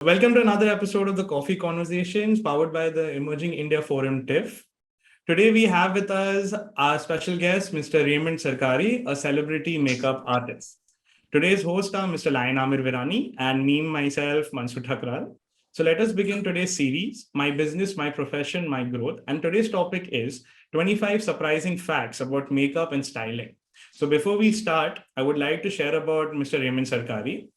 Welcome to another episode of the Coffee Conversations powered by the Emerging India Forum TEIF. Today we have with us our special guest, Mr. Rayomand Sarkari, a celebrity makeup artist. Today's hosts are Mr. Amirr Virani and me, myself, Mansoor Thakral. So let us begin today's series, My Business, My Profession, My Growth. And today's topic is 25 surprising facts about makeup and styling. So before we start, I would like to share about Mr. Rayomand Sarkari.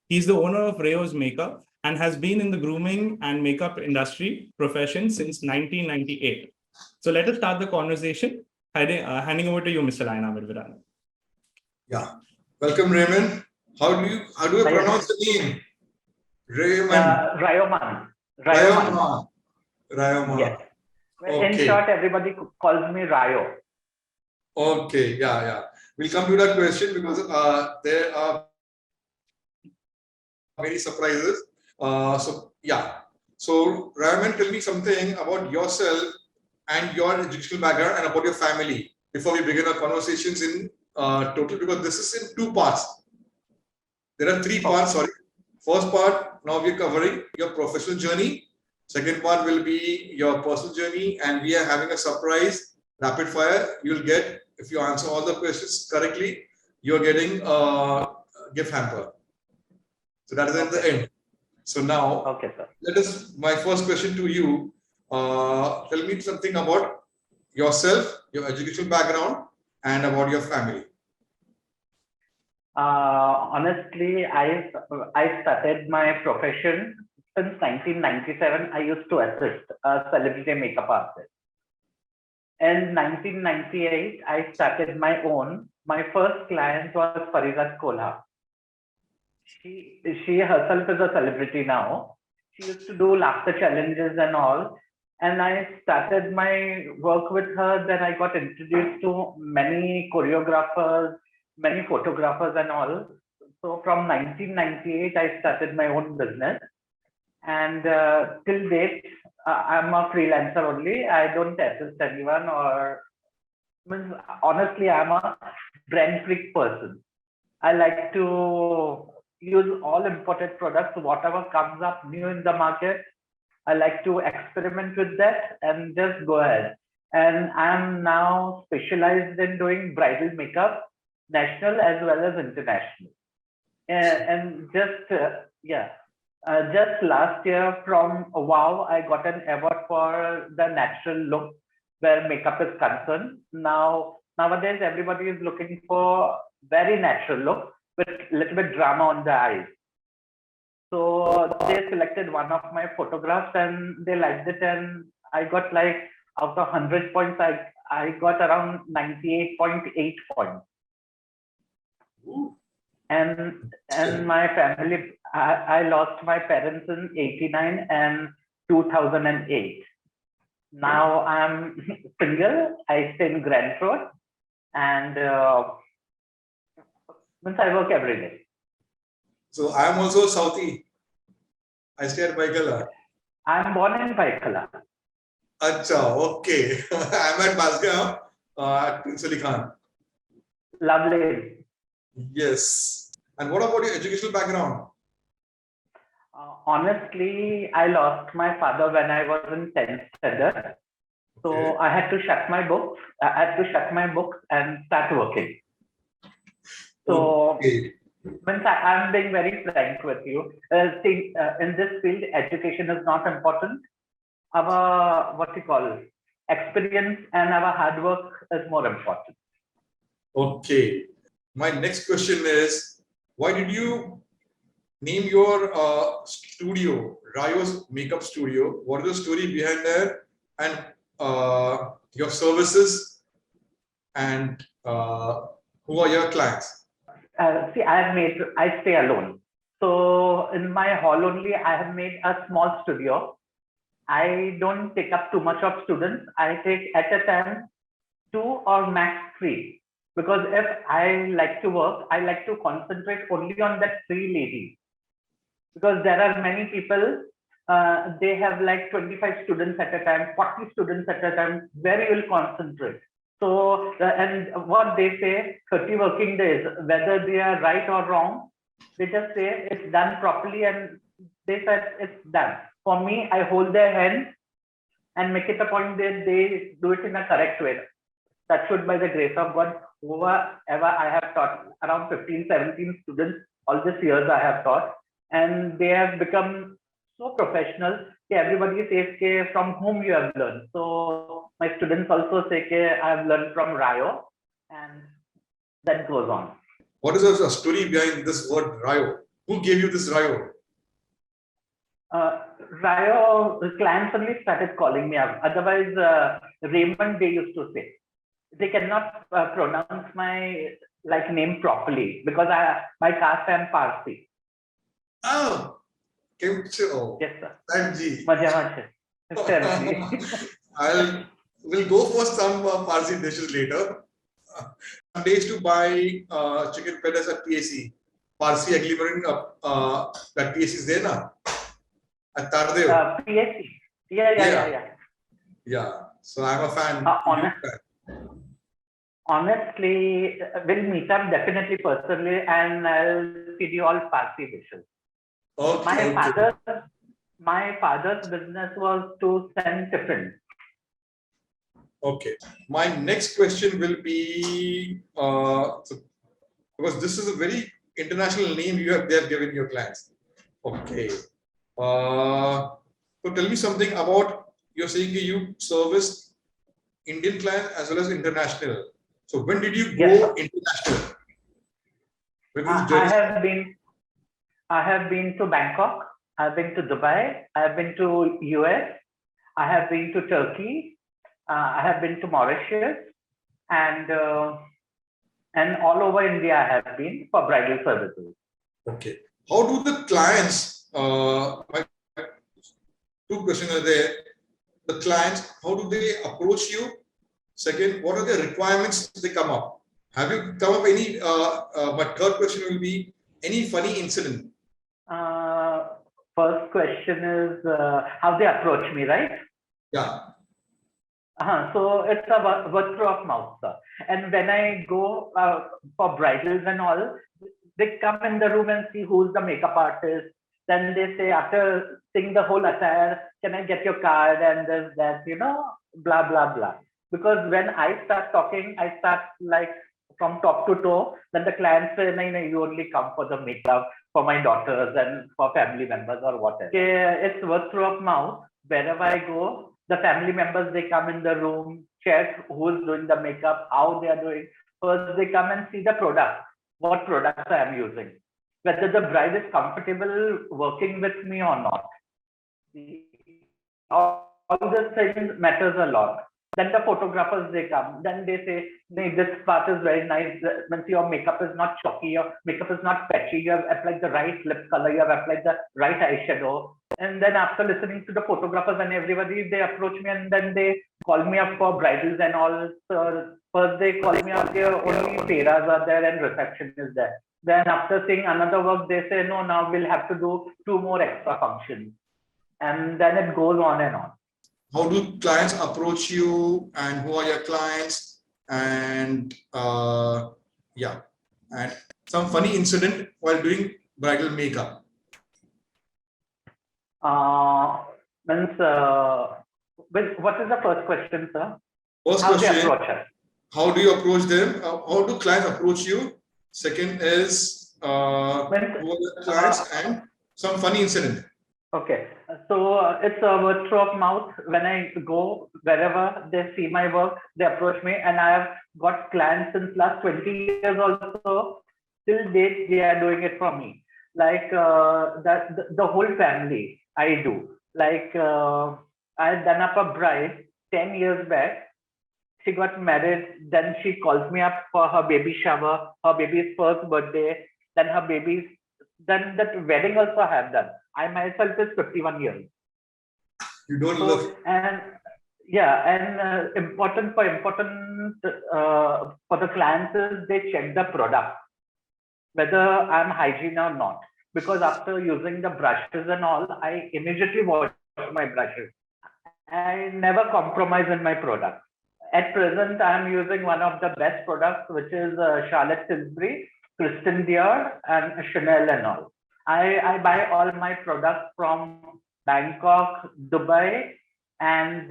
He's the owner of Rayo's Makeup and has been in the grooming and makeup industry profession since 1998. So let us start the conversation. Handing over to you, Mr. Amirr Virani. Yeah. Welcome, Raymond. How do you pronounce the name? Raymond. Rayomand. Rayomand. Yes. Okay. In short, everybody calls me Rayo. Okay. Yeah. We'll come to that question because there are many surprises. So Rayomand, tell me something about yourself and your educational background and about your family before we begin our conversations in total, because this is in two parts. There are three parts, sorry. First part, now we're covering your professional journey. Second part will be your personal journey, and we are having a surprise rapid fire. You'll get, if you answer all the questions correctly, you're getting a gift hamper. So that is at the end. So now, okay, sir. My first question to you, tell me something about yourself, your educational background, and about your family. Honestly, I started my profession since 1997. I used to assist a celebrity makeup artist. In 1998, I started my own. My first client was Farizat Kolha. She herself is a celebrity now. She used to do laughter challenges and all. And I started my work with her. Then I got introduced to many choreographers, many photographers and all. So from 1998, I started my own business. And till date, I'm a freelancer only. I don't assist anyone honestly, I'm a brand freak person. I like to use all imported products, whatever comes up new in the market. I like to experiment with that and just go ahead. And I'm now specialized in doing bridal makeup, national as well as international. And just last year from WOW, I got an award for the natural look where makeup is concerned. Nowadays, everybody is looking for very natural look with a little bit drama on the eyes. So they selected one of my photographs and they liked it, and I got like out of 100 points, I got around 98.8 points. Ooh. And my family, I lost my parents in 89 and 2008. Now I'm single. I stay in Grand Road, and I work every day. So I am also a Southie. I stay at Baikala. I'm born in Baikala. Acha, okay. I'm at Basgaon at Prince Ali Khan. Lovely. Yes. And what about your educational background? Honestly, I lost my father when I was in 10th standard. So okay. I had to shut my books. And start working. So okay. I'm being very frank with you. In this field, education is not important. Our experience and our hard work is more important. Okay. My next question is, why did you name your studio Rayo's Makeup Studio? What is the story behind that? And your services and who are your clients? I stay alone. So in my hall only, I have made a small studio. I don't take up too much of students. I take at a time 2 or max 3. Because if I like to work, I like to concentrate only on that 3 ladies. Because there are many people, they have like 25 students at a time, 40 students at a time, where you will concentrate. So, and what they say, 30 working days, whether they are right or wrong, they just say it's done properly and they said it's done. For me, I hold their hand and make it a point that they do it in a correct way. That should, by the grace of God, whoever I have taught, around 15, 17 students, all these years I have taught, and they have become so professional. Everybody says from whom you have learned. So my students also say I have learned from Rayo, and that goes on. What is the story behind this word Rayo? Who gave you this Rayo? Rayo, clients only started calling me up. Otherwise, Raymond, they used to say. They cannot pronounce my name properly because my caste I am Parsi. Oh, yes, sir. We'll go for some Parsi dishes later. Some days to buy chicken pedas at TAC. Parsi agli marin that TAC is there na? At Tardev. PAC. Yeah. So I'm a fan. Honestly, we'll meet up definitely personally, and I'll feed you all Parsi dishes. Okay. My father's business was to send tiffins. Okay. My next question will be because this is a very international name they have given your clients. Okay. So tell me something about, you're saying you service Indian clients as well as international. So when did you go international? I have been to Bangkok. I've been to Dubai. I've been to US. I have been to Turkey. I have been to Mauritius, and all over India I have been for bridal services. Okay. How do the clients? My two questions are there. The clients, how do they approach you? Second, what are the requirements they come up? Have you come up any? My third question will be any funny incident. First question is how they approach me, right? Yeah. So it's a word through of mouth, sir. And when I go for bridals and all, they come in the room and see who's the makeup artist. Then they say, after seeing the whole attire, can I get your card and this, that, blah, blah, blah. Because when I start talking, I start from top to toe. Then the clients say, no, you only come for the makeup for my daughters and for family members or whatever. It's word through of mouth. Wherever I go, the family members, they come in the room, check who's doing the makeup, how they are doing. First, they come and see the product, what products I am using, whether the bride is comfortable working with me or not. All these things matters a lot. Then the photographers, they come. Then they say, this part is very nice. Means your makeup is not chalky, your makeup is not patchy, you have applied the right lip color, you have applied the right eyeshadow. And then after listening to the photographers and everybody, they approach me and then they call me up for bridals and all. So first they call me up, there only fairas are there and reception is there. Then after seeing another work, they say, no, now we'll have to do 2 more extra functions. And then it goes on and on. How do clients approach you, and who are your clients? And and some funny incident while doing bridal makeup. What is the first question, sir? First question, how do you approach them? How do clients approach you? Second is who are the clients, and some funny incident. Okay, so it's a word through of mouth. When I go wherever they see my work, they approach me, and I have got clients since last 20 years also. Till date, they are doing it for me. Like the whole family, I do. Like I had done up a bride 10 years back. She got married. Then she calls me up for her baby shower, her baby's first birthday, then her baby's. Then that wedding also I have done. I myself is 51 years. You don't love. And important for the clients is they check the product, whether I'm hygiene or not. Because after using the brushes and all, I immediately wash my brushes. I never compromise in my product. At present, I'm using one of the best products, which is Charlotte Tilbury, Christian Dior, and Chanel and all. I buy all my products from Bangkok, Dubai, and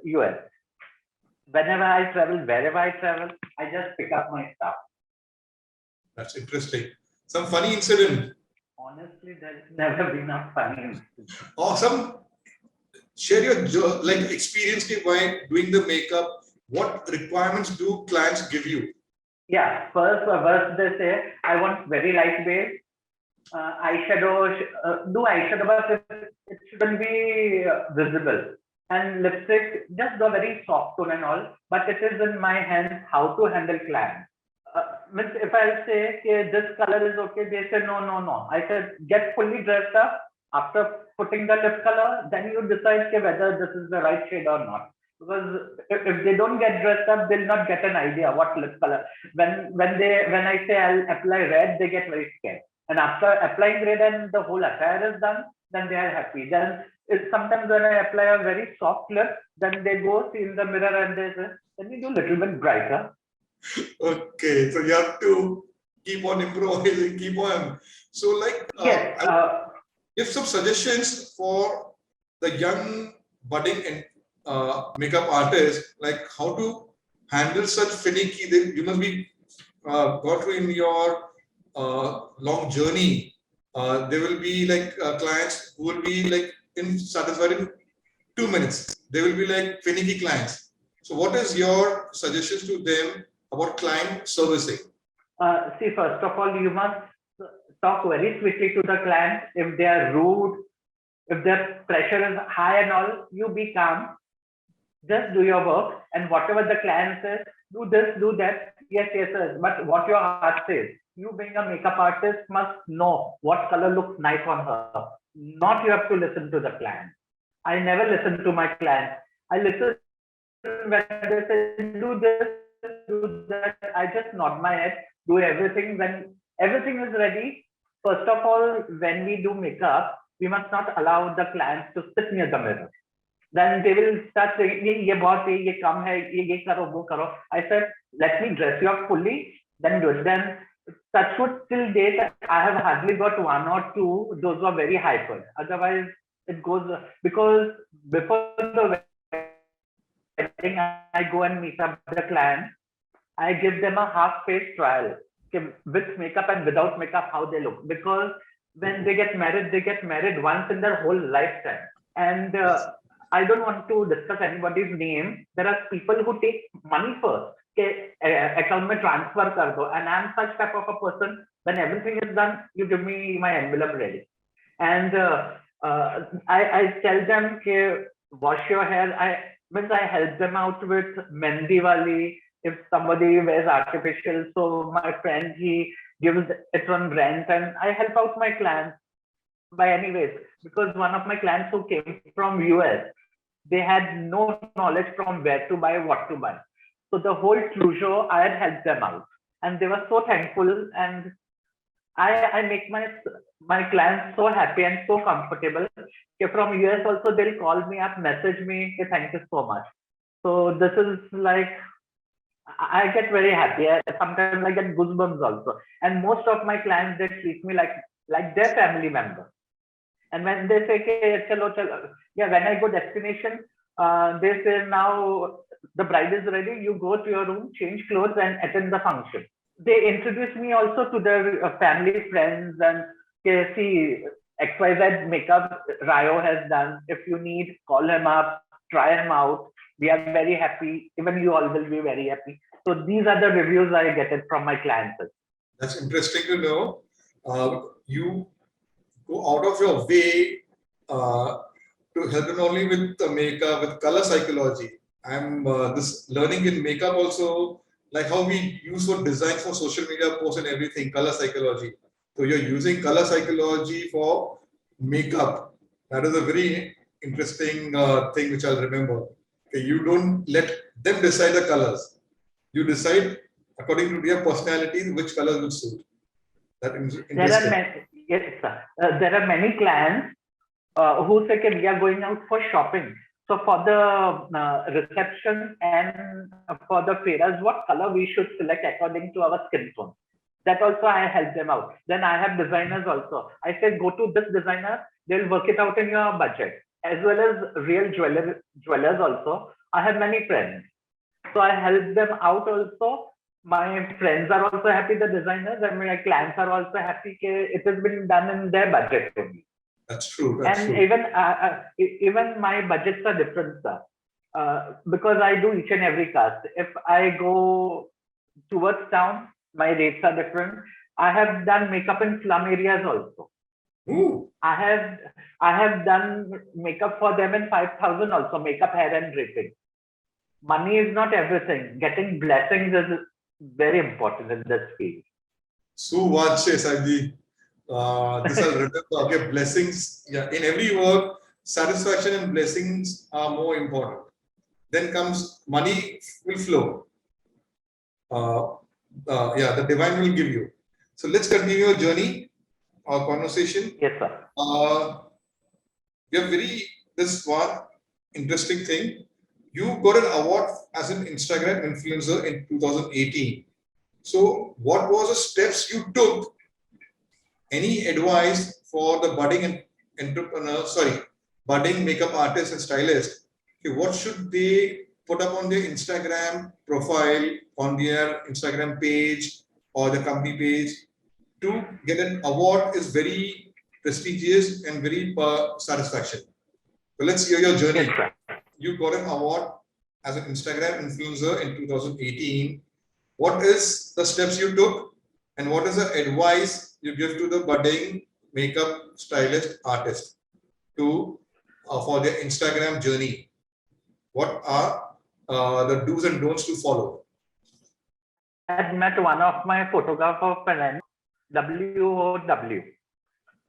US. Whenever I travel, wherever I travel, I just pick up my stuff. That's interesting. Some funny incident Honestly, there's never been a funny incident. or some share your like experience while doing the makeup. What requirements do clients give you? Yeah, first they say, I want very lightweight eyeshadow, do eyeshadow, but it shouldn't be visible. And lipstick, just go very soft tone and all, but it is in my hands how to handle clients. Means if I say, okay, this color is okay, they say, no, no, no. I said, get fully dressed up. After putting the lip color, then you decide okay, whether this is the right shade or not. Because if they don't get dressed up, they'll not get an idea what lip color. When I say I'll apply red, they get very scared. And after applying red and the whole attire is done, then they are happy. Then sometimes when I apply a very soft lip, then they go see in the mirror and they say, can you do a little bit brighter? Okay, so you have to keep on improvising, keep on. So, like, Yes. give some suggestions for the young budding and makeup artists, like how to handle such finicky. You must be got through in your long journey. There will be like clients who will be like satisfied in 2 minutes. They will be like finicky clients. So, what is your suggestions to them about client servicing? See, first of all, you must talk very sweetly to the client. If they are rude, if their pressure is high and all, you be calm. Just do your work, and whatever the client says, do this, do that. Yes, yes, yes. But what your heart says, you being a makeup artist must know what color looks nice on her. Not you have to listen to the client. I never listen to my clients. I listen when they say, do this, do that. I just nod my head, do everything. When everything is ready, first of all, when we do makeup, we must not allow the clients to sit near the mirror. Then they will start saying, ye bahut hai, ye kam hai, ye karo, wo karo. I said, let me dress you up fully, then do it. Then touch wood till date, I have hardly got one or two, those were very hyper. Otherwise, it goes, because before the wedding, I go and meet up the client. I give them a half-face trial with makeup and without makeup, how they look. Because when they get married once in their whole lifetime. And I don't want to discuss anybody's name. There are people who take money first. Account mein transfer kar do. And I'm such type of a person. When everything is done, you give me my envelope ready. And I tell them, wash your hair. I help them out with Mendi wali. If somebody wears artificial, so my friend, he gives it on rent, and I help out my clients by any ways. Because one of my clients who came from US, they had no knowledge from where to buy, what to buy. So the whole show, I had helped them out, and they were so thankful. And I make my clients so happy and so comfortable. From US also, they'll call me up, message me, thank you so much. So this is like, I get very happy. Sometimes I get goosebumps also. And most of my clients, they treat me like their family member. And when they say, okay, chalo, chalo. Yeah, when I go destination, they say, now the bride is ready, you go to your room, change clothes and attend the function. They introduce me also to their family, friends, and see, XYZ makeup Rayo has done. If you need, call him up, try him out. We are very happy. Even you all will be very happy. So these are the reviews I get it from my clients. That's interesting to know. You go out of your way to help them only with the makeup, with color psychology. I'm this learning in makeup also, like how we use for design for social media posts and everything, color psychology. So you're using color psychology for makeup. That is a very interesting thing which I'll remember. Okay, you don't let them decide the colors. You decide according to their personality which colors will suit. That is interesting. There are many clients who say, okay, we are going out for shopping. So for the reception and for the fairas, what color we should select according to our skin tone. That also I help them out. Then I have designers also. I say, go to this designer, they'll work it out in your budget. As well as real jewelers also. I have many friends. So I help them out also. My friends are also happy, the designers, and my clients are also happy. It has been done in their budget only. That's true. That's And true. even my budgets are different, sir. Because I do each and every cast. If I go towards town, my rates are different. I have done makeup in slum areas also. Ooh. I have done makeup for them in 5,000 also, makeup, hair, and draping. Money is not everything. Getting blessings is very important in this field. Suvache, Saidi. This I'll remember. Okay, blessings. Yeah, in every work, satisfaction and blessings are more important. Then comes money will flow. Yeah, the divine will give you. So let's continue our journey, our conversation. Yes, sir. We have this one interesting thing. You got an award as an Instagram influencer in 2018. So what was the steps you took? Any advice for the budding budding makeup artist and stylist? Okay, what should they put up on their Instagram profile, on their Instagram page or the company page to get an award is very prestigious and very satisfaction. So let's hear your journey. Yes, sir. You got an award as an Instagram influencer in 2018. What is the steps you took and what is the advice you give to the budding makeup stylist artist to for their Instagram journey? What are the do's and don'ts to follow? I had met one of my photographer friends, WOW.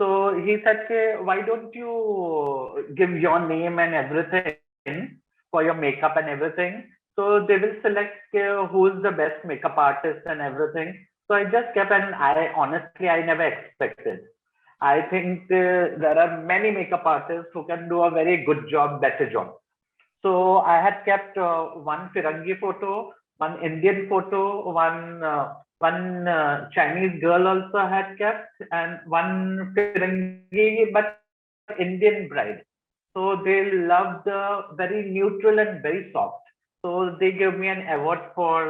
So he said, why don't you give your name and everything for your makeup and everything? So they will select who's the best makeup artist and everything. So I just kept, and I never expected. I think there are many makeup artists who can do a very good job, better job. So I had kept one Firangi photo, one Indian photo, one Chinese girl also had kept, and one Firangi but Indian bride. So they love the very neutral and very soft. So they gave me an award for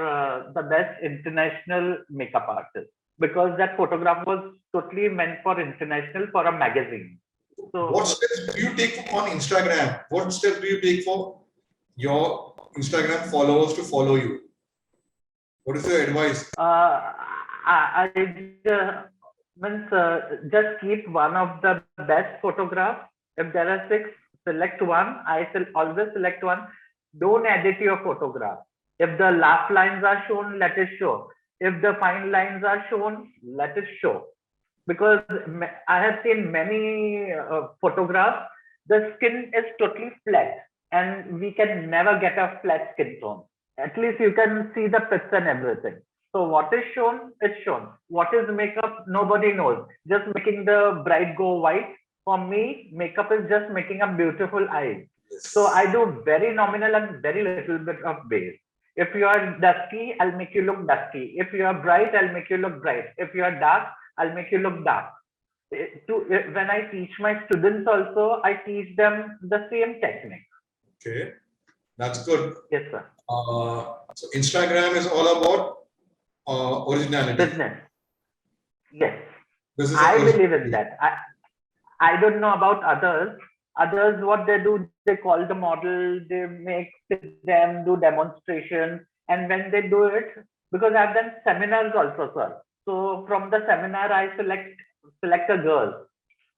the best international makeup artist because that photograph was totally meant for international for a magazine. So what steps do you take on Instagram? What steps do you take for your Instagram followers to follow you? What is your advice? I just keep one of the best photographs. If there are 6, select one. I always select one. Don't edit your photograph. If the laugh lines are shown, let it show. If the fine lines are shown, let it show. Because I have seen many photographs, the skin is totally flat and we can never get a flat skin tone. At least you can see the pits and everything. So what is shown, it's shown. What is makeup, nobody knows. Just making the bride go white. For me, makeup is just making a beautiful eye. So I do very nominal and very little bit of base. If you are dusky, I'll make you look dusky. If you are bright, I'll make you look bright. If you are dark, I'll make you look dark. When I teach my students also, I teach them the same technique. Okay, that's good. Yes, sir. So Instagram is all about originality. Business. Yes. I believe in that. I don't know about others. Others, what they do, they call the model, they make them do demonstrations. And when they do it, because I've done seminars also, sir. So from the seminar, I select a girl.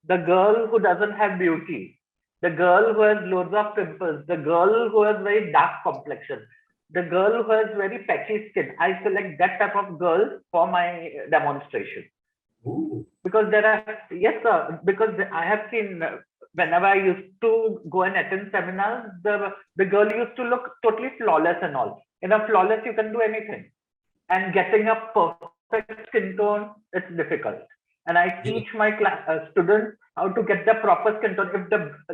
The girl who doesn't have beauty. The girl who has loads of pimples. The girl who has very dark complexion. The girl who has very patchy skin. I select that type of girl for my demonstration. Ooh. Because there are, yes, sir, because I have seen whenever I used to go and attend seminars, the girl used to look totally flawless and all. In a flawless, you can do anything. And getting a perfect skin tone, it's difficult. And I teach my students how to get the proper skin tone. If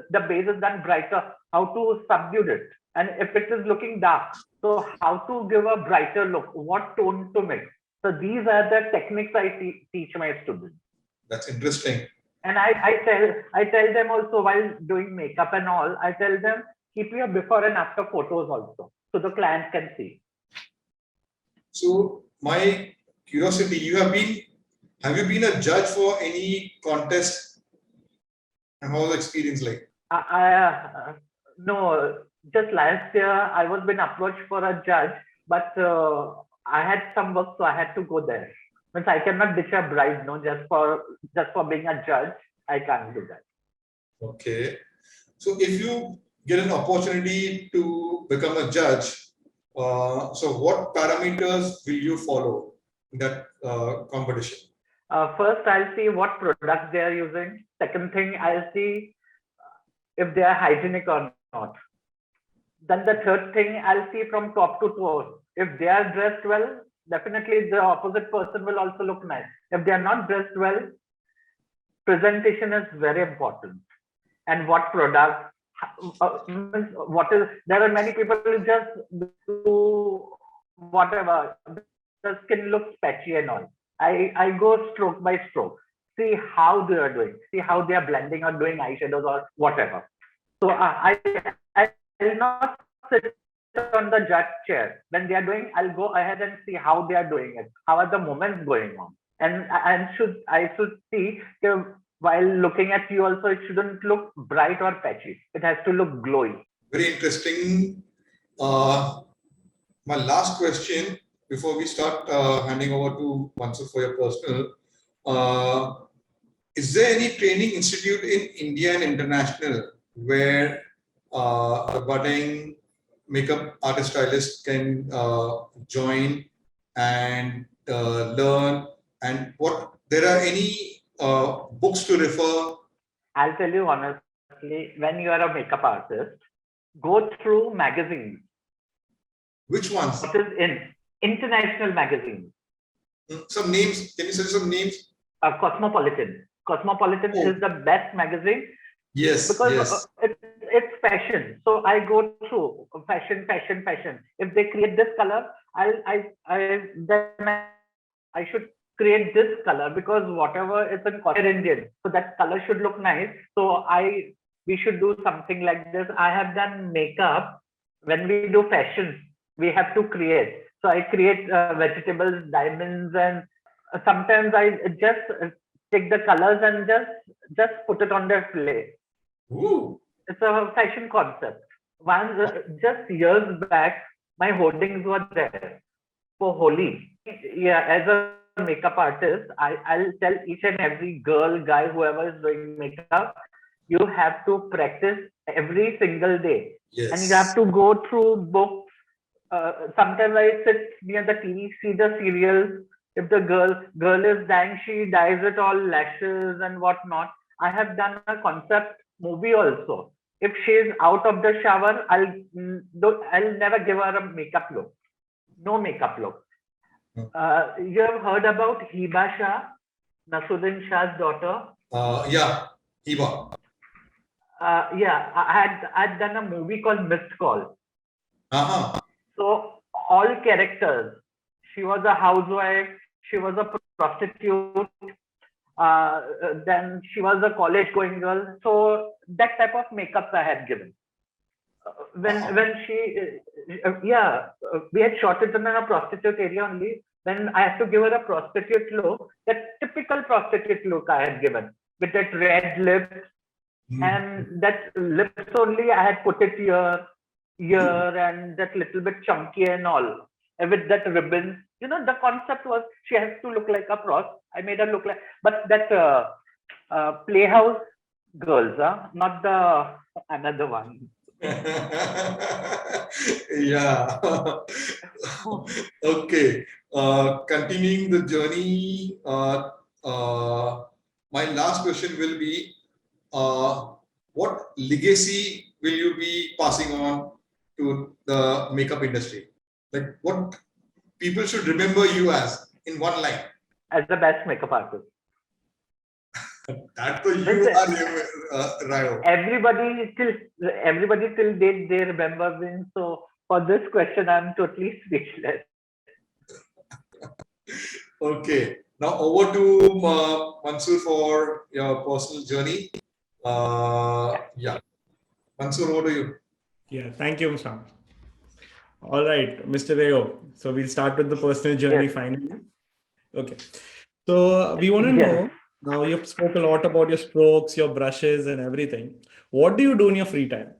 the base is done brighter, how to subdue it. And if it is looking dark, so how to give a brighter look, what tone to mix. So these are the techniques I teach my students. That's interesting. And I tell them also while doing makeup and all, I tell them keep your before and after photos also, so the client can see. So my curiosity, have you been a judge for any contest? And how was the experience like? No, just last year I was been approached for a judge, but I had some work, so I had to go there. Means I cannot ditch a bride, no, just for being a judge, I can't do that. Okay. So if you get an opportunity to become a judge, so what parameters will you follow in that competition? First, I'll see what products they are using. Second thing, I'll see if they are hygienic or not. Then the third thing, I'll see from top to toe. If they are dressed well, definitely the opposite person will also look nice. If they are not dressed well, presentation is very important. And what product, there are many people who just do whatever, the skin looks patchy and all. I go stroke by stroke, see how they are doing, see how they are blending or doing eyeshadows or whatever. So I will not sit on the judge chair. When they are doing, I'll go ahead and see how they are doing it. How are the movements going on? And I should see while looking at you also, it shouldn't look bright or patchy. It has to look glowy. Very interesting. My last question before we start handing over to Mansoor for your personal, is there any training institute in India and international where a budding makeup artist stylist can join and learn, and what there are any books to refer? I'll tell you honestly, when you are a makeup artist, go through magazines. Which ones? What is in international magazines? Some names. Can you say some names? Cosmopolitan. Cosmopolitan is the best magazine. Yes. Because it's fashion. So I go through fashion. If they create this color, I should create this color, because whatever is in Indian, so that color should look nice. So we should do something like this. I have done makeup. When we do fashion, we have to create. So I create vegetables, diamonds, and sometimes I just take the colors and just put it on their plate. Ooh. It's a fashion concept. Just years back, my hoardings were there for Holi. Yeah, as a makeup artist, I'll tell each and every girl, guy, whoever is doing makeup, you have to practice every single day. Yes. And you have to go through books. Sometimes I sit near the TV, see the serials. If the girl is dying, she dyes it all lashes and whatnot. I have done a concept movie also. If she is out of the shower, I'll never give her a makeup look. No makeup look. You have heard about Hiba Shah, Nasruddin Shah's daughter? Yeah, Hiba. Yeah, I had done a movie called Missed Call. So all characters, she was a housewife, she was a prostitute, then she was a college going girl. So that type of makeup I had given. When she, we had shot it in a prostitute area only. Then I had to give her a prostitute look, that typical prostitute look I had given, with that red lips. And that lips only I had put it here, and that little bit chunky and all. And with that ribbon, the concept was she has to look like a prost. I made her look like, but that Playhouse girls, not the another one. Yeah. Okay. Continuing the journey, my last question will be, what legacy will you be passing on to the makeup industry? Like, what people should remember you as in one line? As the best makeup artist. That you are, Rayo. Everybody till date they remember me. So for this question, I'm totally speechless. Okay. Now over to Mansoor for your personal journey. Yeah. Mansoor, over to you. Yeah, thank you, Mr. All right, Mr. Rayo. So we'll start with the personal journey Yes. finally. Okay. So we want to Yes. know, now you've spoke a lot about your strokes, your brushes and everything. What do you do in your free time?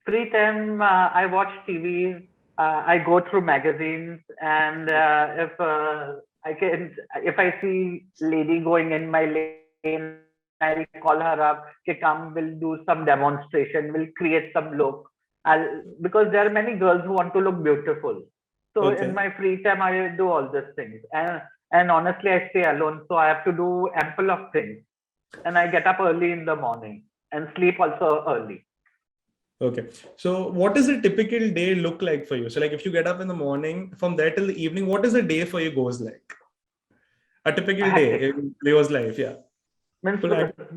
Free time, I watch TV. I go through magazines, and if I see lady going in my lane, I'll call her up. Okay, come, we'll do some demonstration. We'll create some look. Because there are many girls who want to look beautiful. So in Okay. my free time, I do all these things. And honestly, I stay alone, so I have to do ample of things. And I get up early in the morning and sleep also early. Okay. So what does a typical day look like for you? So like if you get up in the morning, from there till the evening, what does a day for you goes like? A typical Hectic. day in Leo's life, yeah. Means Full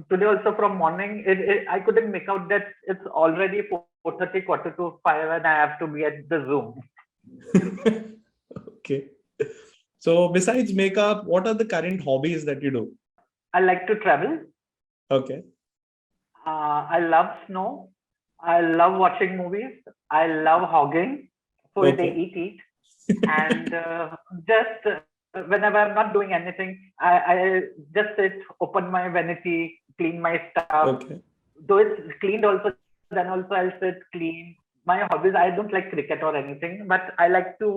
today also from morning, I couldn't make out that it's already 4:30, quarter to 5, and I have to be at the Zoom. Okay. So besides makeup, what are the current hobbies that you do? I like to travel. Okay. I love snow. I love watching movies. I love hogging. Full day Okay. eat. And just whenever I'm not doing anything, I just sit, open my vanity, clean my stuff. Okay. Though it's cleaned also, then also I'll sit clean. My hobbies, I don't like cricket or anything, but I like to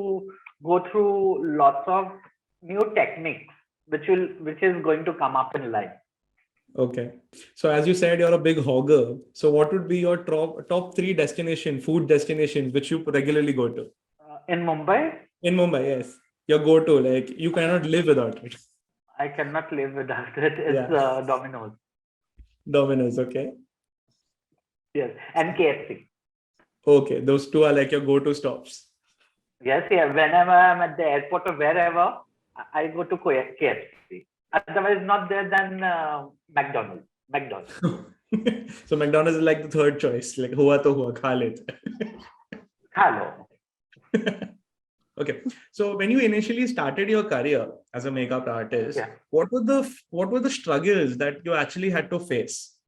go through lots of new techniques which is going to come up in life. Okay. So as you said, you're a big hogger. So what would be your top three food destinations, which you regularly go to? In Mumbai, In Mumbai, yes. Your go-to, like you cannot live without it. I cannot live without it. It's Yeah. Domino's. Domino's, okay. Yes, and KFC. Okay. Those two are like your go-to stops. Yes, yeah. Whenever I'm at the airport or wherever, I go to KFC. Otherwise, not there, then McDonald's. McDonald's. So McDonald's is like the third choice. Like hua to hua, kha lete. Hello. Okay. So when you initially started your career as a makeup artist, Yeah. what were the struggles that you actually had to face?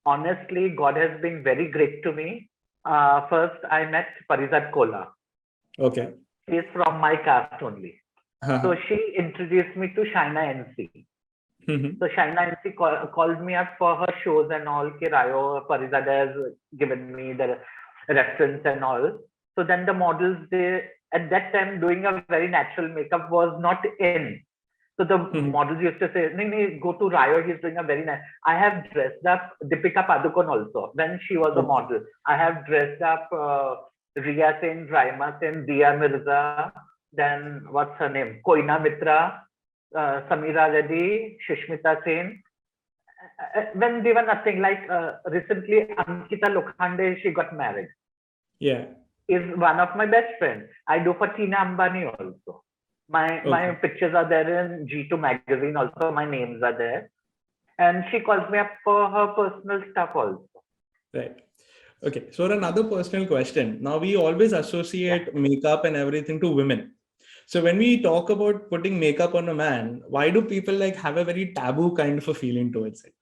Honestly, God has been very great to me. First, I met Parizat Kola. Okay. She's from my caste only. So Uh-huh. she introduced me to Shaina NC. Mhm. So Shaina NC called me up for her shows and all. Ki Rayo, Parizat has given me the reference and all. So then the models, at that time, doing a very natural makeup was not in. So the Mhm. models used to say, "Nee, go to Rayo. He's doing a very nice." I have dressed up Deepika Padukone also when she was a Okay. model. I have dressed up Riya Sen, Raima Sen, Dia Mirza. Then what's her name? Koina Mitra, Samira Reddy, Shushmita Sen. When they were nothing, like recently Ankita Lokhande, she got married. Yeah. Is one of my best friends. I do for Tina Ambani also. My Okay. pictures are there in G2 magazine also. My names are there, and she calls me up for her personal stuff also. Right. Okay. So another personal question. Now we always Yeah. associate makeup and everything to women. So when we talk about putting makeup on a man, why do people like have a very taboo kind of a feeling towards it?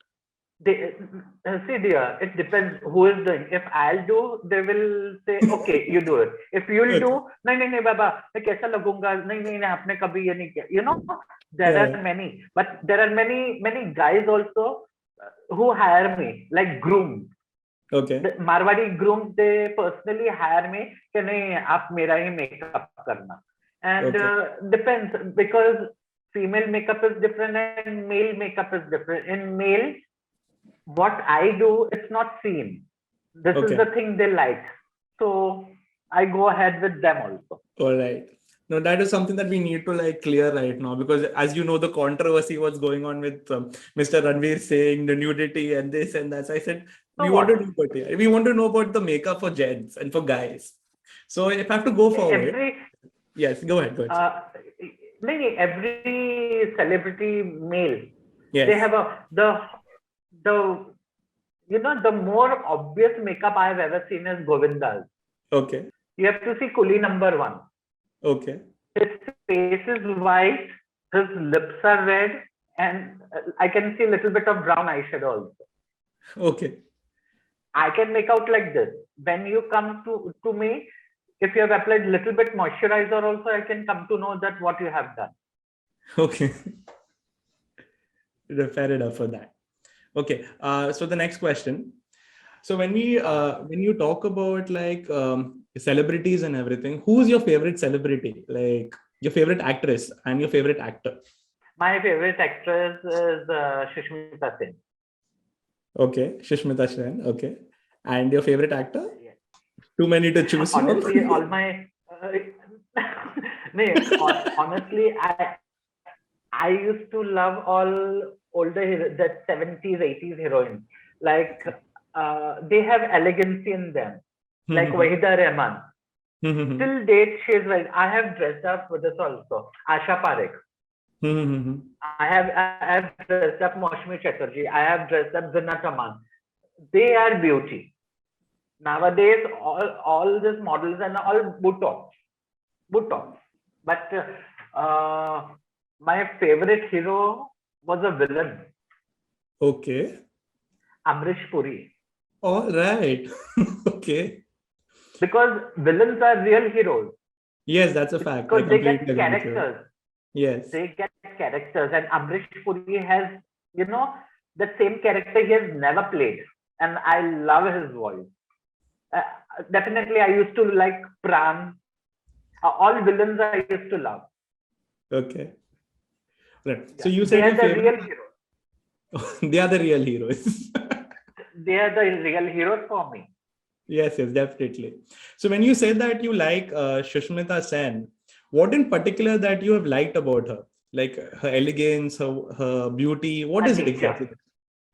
They see, dear, it depends who is doing. If I'll do, they will say, okay, you do it. If you'll do, Okay. नहीं बाबा, मैं कैसा लगूंगा? नहीं आपने कभी ये नहीं किया. You know, there Yeah. are many, but there are many guys also who hire me like grooms. Okay. Marwari grooms, they personally hire me कि नहीं आप मेरा ही makeup करना. And Okay. depends, because female makeup is different and male makeup is different. In male, what I do, it's not seen. This is Okay. the thing they like. So I go ahead with them also. All right. No, that is something that we need to like clear right now, because as you know, the controversy what's going on with Mr. Ranveer saying the nudity and this and that. So I said So we want to what? know about it. We want to know about the makeup for gents and for guys. So if I have to go forward, Every yes, go ahead. Go ahead. every celebrity male, they Yes. have the the more obvious makeup I have ever seen is Govinda's. Okay. You have to see Kuli number one. Okay. His face is white, his lips are red, and I can see a little bit of brown eyeshadow also. Okay. I can make out like this. When you come to me, if you have applied little bit moisturizer also, I can come to know that what you have done. Okay. Fair enough for that. Okay. So the next question. So when you talk about like celebrities and everything, who's your favorite celebrity? Like your favorite actress and your favorite actor? My favorite actress is Sushmita Sen. Okay, Sushmita Sen. Okay. And your favorite actor? Yes. Too many to choose from? Honestly, all my honestly, I used to love all older that 70s, 80s heroines. Like they have elegance in them. Like Wahida Rehman. Till date, she is like, I have dressed up with this also. Asha Parekh. I have dressed up Maushmi Chatterjee. I have dressed up Zinat Aman. They are beauty. Nowadays, all these models and all Botox. But my favorite hero was a villain, Okay. Amrish Puri. All right. Okay. Because villains are real heroes. Yes, that's a fact. I Because they get completely agree with you. characters. Yes. They get characters. And Amrish Puri has, the same character he has never played. And I love his voice. Definitely, I used to like Pran. All villains I used to love. Okay. Right. Yeah. So you said they are your the favorite. real heroes. They are the real heroes. They are the real heroes for me. Yes, definitely. So when you say that you like Sushmita Sen, what in particular that you have liked about her? Like her elegance, her beauty, what Her is it nature. exactly?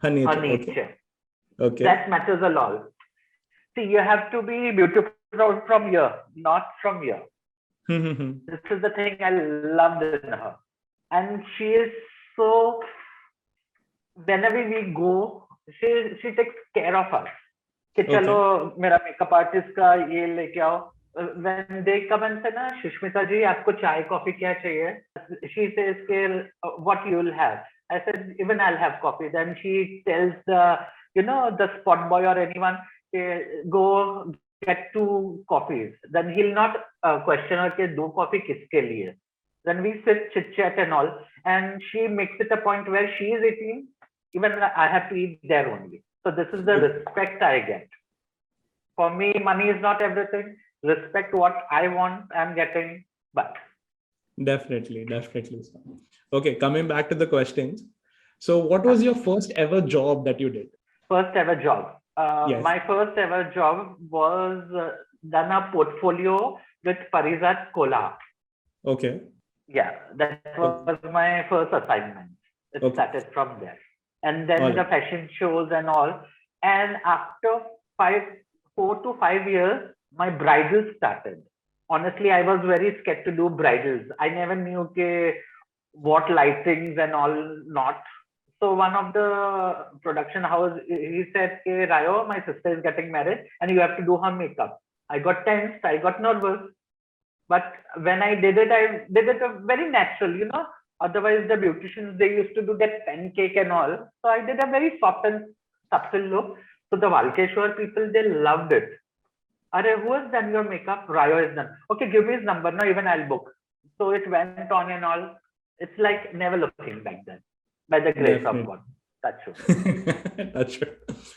Her nature. Her nature. Okay. That matters a lot. See, you have to be beautiful from here, not from here. This is the thing I loved in her. And she is so, whenever we go, she takes care of us. कि चलो मेरा makeup artist का ये लेके आओ. When they come and say, ना सुष्मिता जी आपको चाय कॉफी क्या चाहिए? She says what you will have. I said even I'll have coffee. Then she tells the spot boy or anyone, go get 2 coffees. Then he'll not question her कि 2 coffee किसके लिए. Then we sit chit chat and all, and she makes it a point where she is eating, even I have to eat there only. So this is the respect I get. For me, money is not everything. Respect what I want, I'm getting. But Definitely. Okay, coming back to the questions. So what was your first ever job that you did? First ever job. Yes. My first ever job was done a portfolio with Parizat Kola. Okay. Yeah, that was my first assignment. It started from there. And then the fashion shows and all. And after 4 to 5 years, my bridals started. Honestly, I was very scared to do bridals. I never knew what lightings and all not. So one of the production house, he said, Rayo, my sister is getting married and you have to do her makeup. I got tensed, I got nervous. But when I did it, I did it very natural, Otherwise, the beauticians, they used to do that pancake and all. So I did a very soft and subtle look. So the Valkeshwar people, they loved it. Are who has done your makeup? Rayo has done. Okay, give me his number. Now even I'll book. So it went on and all. It's like never looking back then. By the grace of God. That's true. That's true.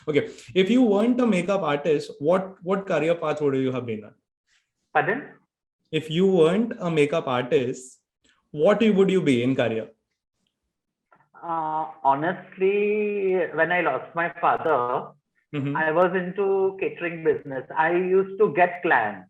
Okay. If you weren't a makeup artist, what career path would you have been on? Pardon? If you weren't a makeup artist, what would you be in career? Honestly, when I lost my father, I was into catering business. I used to get clients.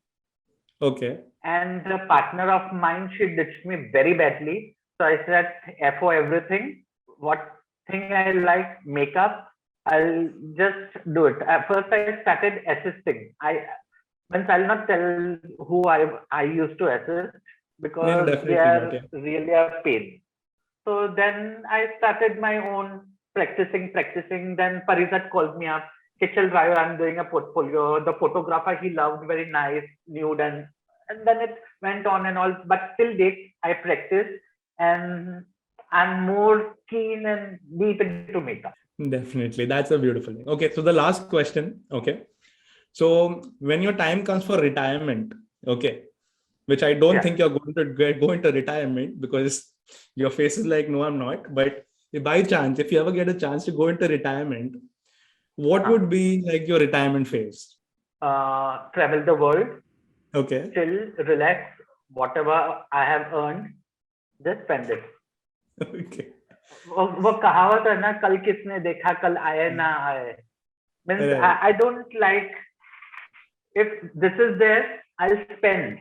Okay. And a partner of mine, she ditched me very badly. So I said, FO everything. What thing I like, makeup, I'll just do it. At first, I started assisting. I'll not tell who I used to assist because they are really a pain. So then I started my own practicing. Then Parizat called me up. Kichel Rayo, I'm doing a portfolio. The photographer he loved, very nice, nude, and then it went on and all. But till date, I practiced. and I'm more keen and deep into makeup. Definitely. That's a beautiful thing. Okay. So the last question. Okay. So when your time comes for retirement, okay, which I don't think you're going to go into retirement because your face is like, no, I'm not. But if by chance, if you ever get a chance to go into retirement, what would be like your retirement phase? Travel the world, Okay. chill, relax, whatever I have earned, just spend it. Okay. वो कहावत है ना, कल किसने देखा कल आए ना आए. Means Right. I don't like, if this is there, I'll spend.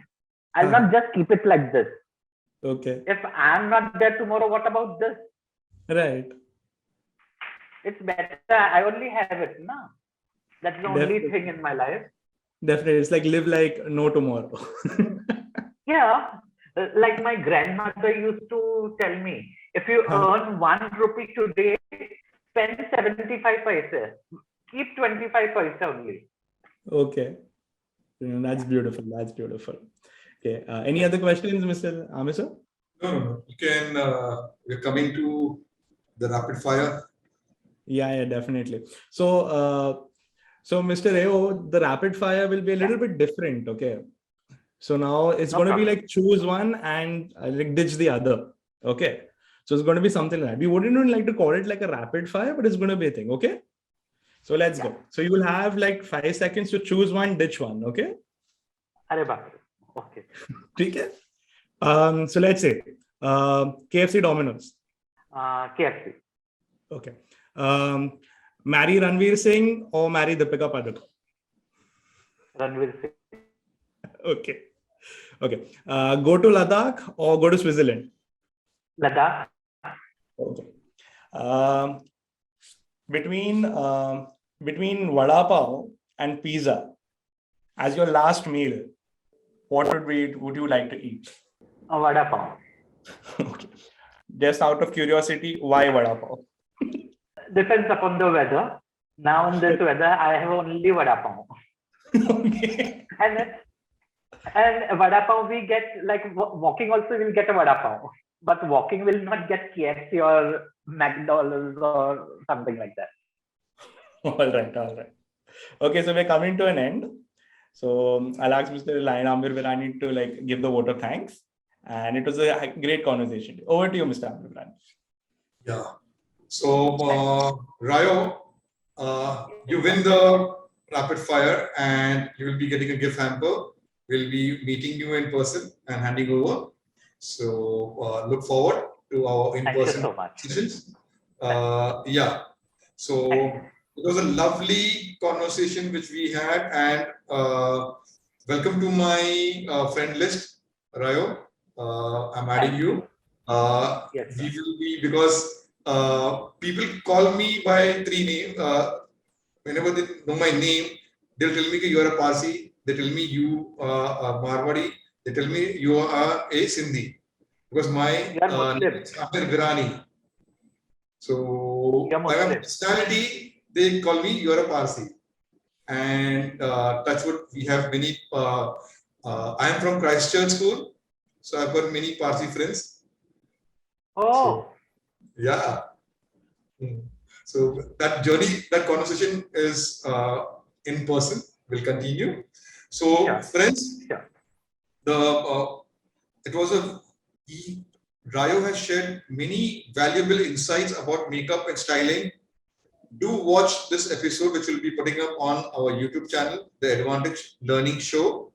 I'll not just keep it like this. Okay. If I'm not there tomorrow, what about this? Right. It's better I only have it now. That's the only Definitely. thing in my life. Definitely. It's like live like no tomorrow. Yeah. Like my grandmother used to tell me, if you earn 1 rupee today, spend 75 paise. Keep 25 paise only. Okay. That's beautiful. That's beautiful. Okay. Any other questions, Mr. Amirr sir? No. You can, we're coming to the rapid fire. Yeah, definitely. So, Mr. Rayo, the rapid fire will be a little bit different. Okay. So now it's going to be like choose one and like ditch the other. Okay. So it's going to be something like that. We wouldn't even like to call it like a rapid fire, but it's going to be a thing. Okay. So let's go. So you will have like 5 seconds to choose one, ditch one. Okay. Okay. Okay. So let's say KFC Domino's. KFC. Okay. Marry Ranveer Singh or marry Deepika Padukone? Ranveer Singh. Okay. Okay. Go to Ladakh or go to Switzerland? Ladakh. Okay. Between vada pav and pizza as your last meal, what would you like to eat? Vada pav. Okay. Just out of curiosity, why vada pav? Depends upon the weather. Now in this weather, I have only vada pav. Okay. And vada pav we get, like walking also we'll get a vada pav. But walking will not get KFC or McDonald's or something like that. All right. Okay, so we're coming to an end. So I'll ask Mr. Amirr Virani to like give the vote of thanks. And it was a great conversation. Over to you, Mr. Amirr Virani. Yeah. So, Rayo, you win the rapid fire and you will be getting a gift hamper. We'll be meeting you in person and handing over. So, look forward to our in-person sessions. Yeah. So, it was a lovely conversation which we had, and welcome to my friend list, Rayo. I'm adding you. Yes, we will be, because people call me by 3 names. Whenever they know my name, they'll tell me that you're a Parsi. They tell me you are Marwadi. They tell me you are a Sindhi. Because my name is Amirr Virani. So by my personality, they call me you're a Parsi. And touchwood, we have many. I am from Christchurch School, so I've got many Parsi friends. Oh. So, yeah. So that journey, that conversation is in person. Will continue. So friends, it was Rayo has shared many valuable insights about makeup and styling. Do watch this episode, which we'll be putting up on our YouTube channel, The Advantage Learning Show.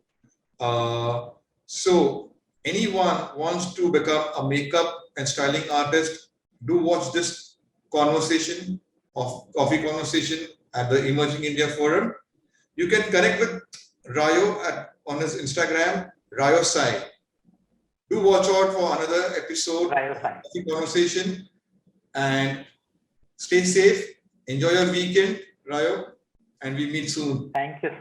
So anyone wants to become a makeup and styling artist, do watch this conversation of Coffee Conversation at the Emerging India Forum. You can connect with Rayo on his Instagram, Rayo Sai. Do watch out for another episode of Coffee Conversation, and stay safe. Enjoy your weekend, Rayo, and we meet soon. Thank you.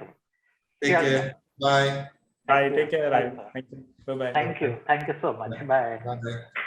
Take care. Bye. Bye. Take care, Rayo. Thank you. Bye-bye. Thank you. Thank you so much. Bye. Bye.